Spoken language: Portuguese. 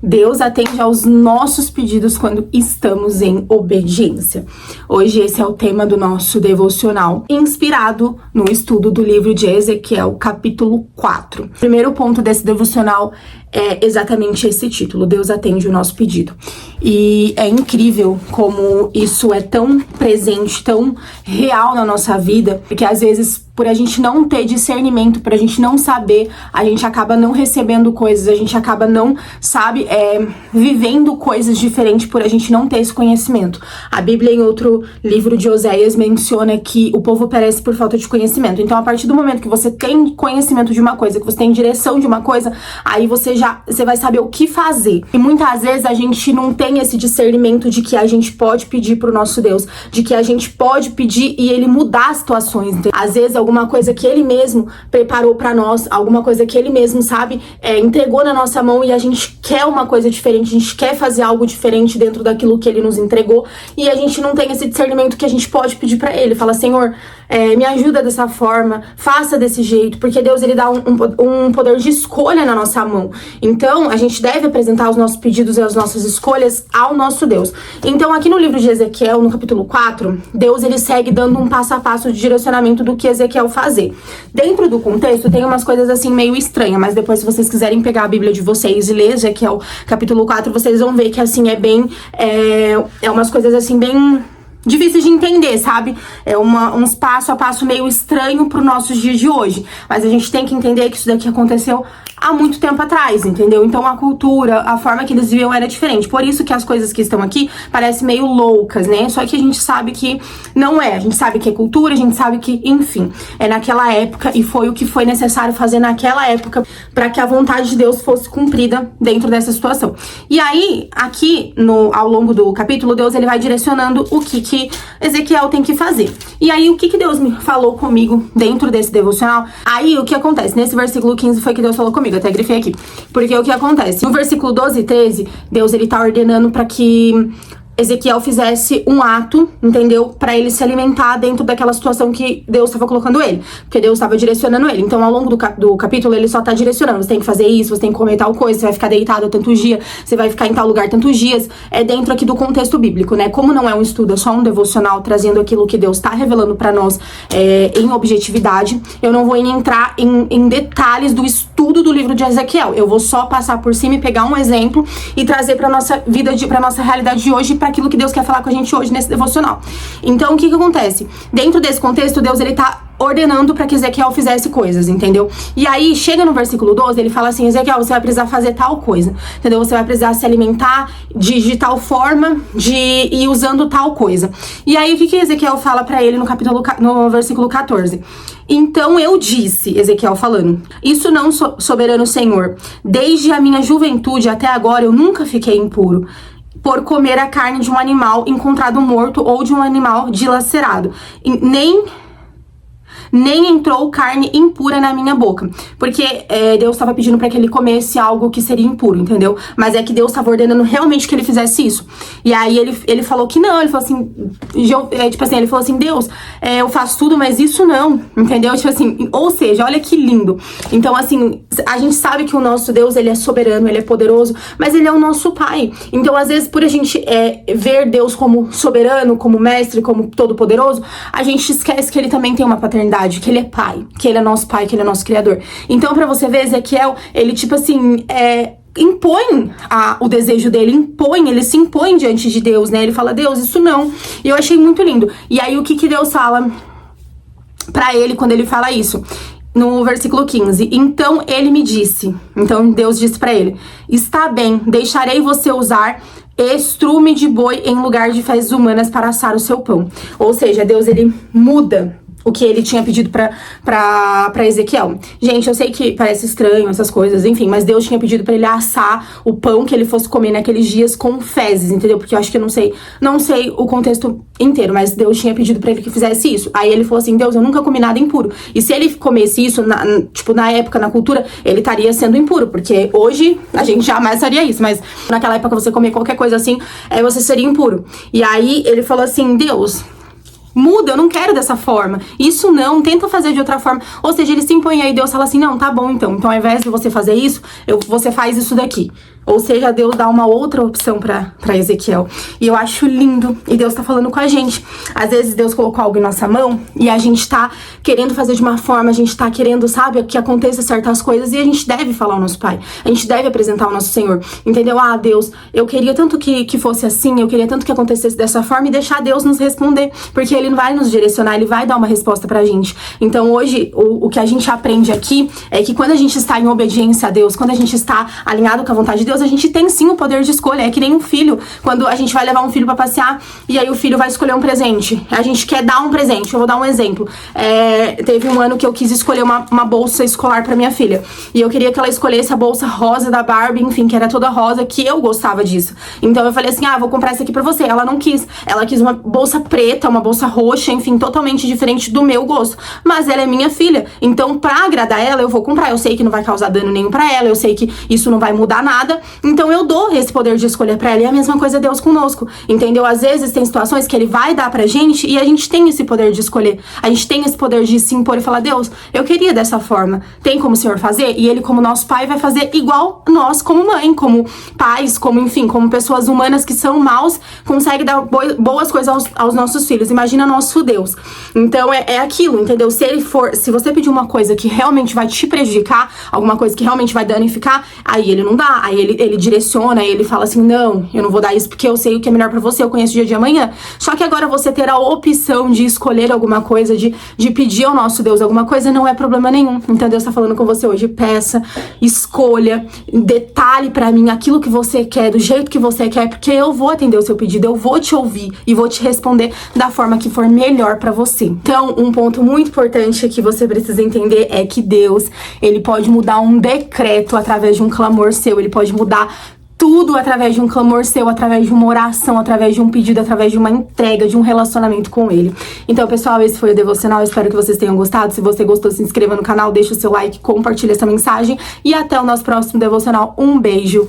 Deus atende aos nossos pedidos quando estamos em obediência. Hoje esse é o tema do nosso devocional, inspirado no estudo do livro de Ezequiel, capítulo 4. O primeiro ponto desse devocional é exatamente esse título: Deus atende o nosso pedido. E é incrível como isso é tão presente, tão real na nossa vida, porque às vezes, por a gente não ter discernimento, por a gente não saber, a gente acaba não recebendo coisas, a gente acaba não, vivendo coisas diferentes por a gente não ter esse conhecimento. A Bíblia, em outro livro de Oséias, menciona que o povo perece por falta de conhecimento. Então, a partir do momento que você tem conhecimento de uma coisa, que você tem direção de uma coisa, aí você vai saber o que fazer. E muitas vezes a gente não tem esse discernimento de que a gente pode pedir pro nosso Deus, de que a gente pode pedir e ele mudar as situações. Às vezes, alguma coisa que ele mesmo preparou pra nós, alguma coisa que ele mesmo, entregou na nossa mão e a gente quer uma coisa diferente, a gente quer fazer algo diferente dentro daquilo que ele nos entregou e a gente não tem esse discernimento que a gente pode pedir pra ele. Fala: Senhor, me ajuda dessa forma, faça desse jeito, porque Deus, ele dá um poder de escolha na nossa mão. Então, a gente deve apresentar os nossos pedidos e as nossas escolhas ao nosso Deus. Então, aqui no livro de Ezequiel, no capítulo 4, Deus, ele segue dando um passo a passo de direcionamento do que Ezequiel fazer. Dentro do contexto, tem umas coisas assim meio estranhas, mas depois, se vocês quiserem pegar a Bíblia de vocês e ler Ezequiel, capítulo 4, vocês vão ver que assim, é umas coisas assim bem difíceis de entender, sabe? É uns passo a passo meio estranho pro nossos dias de hoje. Mas a gente tem que entender que isso daqui aconteceu há muito tempo atrás, entendeu? Então a cultura, a forma que eles viviam era diferente. Por isso que as coisas que estão aqui parecem meio loucas, né? Só que a gente sabe que não é. A gente sabe que é cultura, a gente sabe que, enfim, é naquela época e foi o que foi necessário fazer naquela época para que a vontade de Deus fosse cumprida dentro dessa situação. E aí, aqui, ao longo do capítulo, Deus, ele vai direcionando o que Ezequiel tem que fazer. E aí, o que Deus me falou comigo dentro desse devocional? Aí, o que acontece? Nesse versículo 15 foi que Deus falou comigo, até grifei aqui. Porque o que acontece? No versículo 12 e 13, Deus, ele tá ordenando para que Ezequiel fizesse um ato, entendeu? Pra ele se alimentar dentro daquela situação que Deus estava colocando ele. Porque Deus estava direcionando ele. Então, ao longo do capítulo, ele só tá direcionando. Você tem que fazer isso, você tem que comer tal coisa, você vai ficar deitado tantos dias, você vai ficar em tal lugar tantos dias. É dentro aqui do contexto bíblico, né? Como não é um estudo, é só um devocional trazendo aquilo que Deus tá revelando pra nós em objetividade, eu não vou entrar em detalhes do estudo do livro de Ezequiel. Eu vou só passar por cima e pegar um exemplo e trazer pra nossa vida, pra nossa realidade de hoje, para aquilo que Deus quer falar com a gente hoje nesse devocional. Então, o que acontece? Dentro desse contexto, Deus, ele tá ordenando para que Ezequiel fizesse coisas, entendeu? E aí, chega no versículo 12, ele fala assim: Ezequiel, você vai precisar fazer tal coisa, entendeu? Você vai precisar se alimentar de tal forma, de ir usando tal coisa. E aí, o que Ezequiel fala para ele no versículo 14? Então eu disse, Ezequiel falando: isso não, soberano Senhor, desde a minha juventude até agora eu nunca fiquei impuro por comer a carne de um animal encontrado morto ou de um animal dilacerado. Nem entrou carne impura na minha boca. Porque Deus estava pedindo para que ele comesse algo que seria impuro, entendeu? Mas é que Deus estava ordenando realmente que ele fizesse isso. E aí ele falou que não, ele falou assim, ele falou assim: Deus, eu faço tudo, mas isso não, entendeu? Tipo assim, ou seja, olha que lindo. Então, assim, a gente sabe que o nosso Deus, ele é soberano, ele é poderoso, mas ele é o nosso Pai. Então, às vezes, por a gente ver Deus como soberano, como mestre, como todo-poderoso, a gente esquece que ele também tem uma paternidade, que ele é pai, que ele é nosso pai, que ele é nosso criador. Então, pra você ver, Ezequiel, ele impõe o desejo dele, ele se impõe diante de Deus, né? Ele fala: Deus, isso não. E eu achei muito lindo. E aí, o que Deus fala pra ele quando ele fala isso? No versículo 15, então ele me disse, então Deus disse pra ele: está bem, deixarei você usar estrume de boi em lugar de fezes humanas para assar o seu pão. Ou seja, Deus, ele muda o que ele tinha pedido pra Ezequiel. Gente, eu sei que parece estranho essas coisas, enfim, mas Deus tinha pedido pra ele assar o pão que ele fosse comer naqueles dias com fezes, entendeu? Porque eu acho que eu não sei o contexto inteiro, mas Deus tinha pedido pra ele que fizesse isso. Aí ele falou assim: Deus, eu nunca comi nada impuro. E se ele comesse isso, na época, na cultura, ele estaria sendo impuro, porque hoje a gente jamais faria isso, mas naquela época você comer qualquer coisa assim, você seria impuro. E aí ele falou assim: Deus, muda, eu não quero dessa forma. Isso não, tenta fazer de outra forma. Ou seja, ele se impõe aí, Deus fala assim: não, tá bom então. Então ao invés de você fazer isso, você faz isso daqui. Ou seja, Deus dá uma outra opção pra Ezequiel. E eu acho lindo. E Deus tá falando com a gente. Às vezes Deus colocou algo em nossa mão e a gente tá querendo fazer de uma forma, a gente tá querendo, sabe, que aconteça certas coisas e a gente deve falar ao nosso Pai. A gente deve apresentar ao nosso Senhor. Entendeu? Ah, Deus, eu queria tanto que fosse assim, eu queria tanto que acontecesse dessa forma e deixar Deus nos responder. Porque Ele vai nos direcionar, Ele vai dar uma resposta pra gente. Então hoje, o que a gente aprende aqui é que quando a gente está em obediência a Deus, quando a gente está alinhado com a vontade de Deus, a gente tem sim o poder de escolha. É que nem um filho, quando a gente vai levar um filho pra passear e aí o filho vai escolher um presente. A gente quer dar um presente. Eu vou dar um exemplo. Teve um ano que eu quis escolher uma bolsa escolar pra minha filha. E eu queria que ela escolhesse a bolsa rosa da Barbie, enfim, que era toda rosa, que eu gostava disso. Então eu falei assim, vou comprar essa aqui pra você. Ela não quis. Ela quis uma bolsa preta, uma bolsa roxa, enfim, totalmente diferente do meu gosto. Mas ela é minha filha. Então, pra agradar ela, eu vou comprar. Eu sei que não vai causar dano nenhum pra ela. Eu sei que isso não vai mudar nada. Então, eu dou esse poder de escolha pra ela. E a mesma coisa é Deus conosco. Entendeu? Às vezes tem situações que Ele vai dar pra gente e a gente tem esse poder de escolher. A gente tem esse poder de se impor e falar, Deus, eu queria dessa forma. Tem como o Senhor fazer? E Ele, como nosso Pai, vai fazer igual nós, como mãe, como pais, como, enfim, como pessoas humanas que são maus, consegue dar boas coisas aos nossos filhos. Imagina nosso Deus. Então, é aquilo, entendeu? Se você pedir uma coisa que realmente vai te prejudicar, alguma coisa que realmente vai danificar, aí Ele não dá. Aí ele direciona, aí Ele fala assim, não, eu não vou dar isso porque eu sei o que é melhor pra você, eu conheço o dia de amanhã. Só que agora você ter a opção de escolher alguma coisa, de pedir ao nosso Deus alguma coisa, não é problema nenhum. Então Deus tá falando com você hoje, peça, escolha, detalhe pra mim aquilo que você quer, do jeito que você quer, porque eu vou atender o seu pedido, eu vou te ouvir e vou te responder da forma que for melhor pra você. Então, um ponto muito importante que você precisa entender é que Deus, Ele pode mudar um decreto através de um clamor seu, Ele pode mudar tudo através de um clamor seu, através de uma oração, através de um pedido, através de uma entrega, de um relacionamento com Ele. Então, pessoal, esse foi o Devocional. Eu espero que vocês tenham gostado. Se você gostou, se inscreva no canal, deixa o seu like, compartilha essa mensagem e até o nosso próximo Devocional. Um beijo!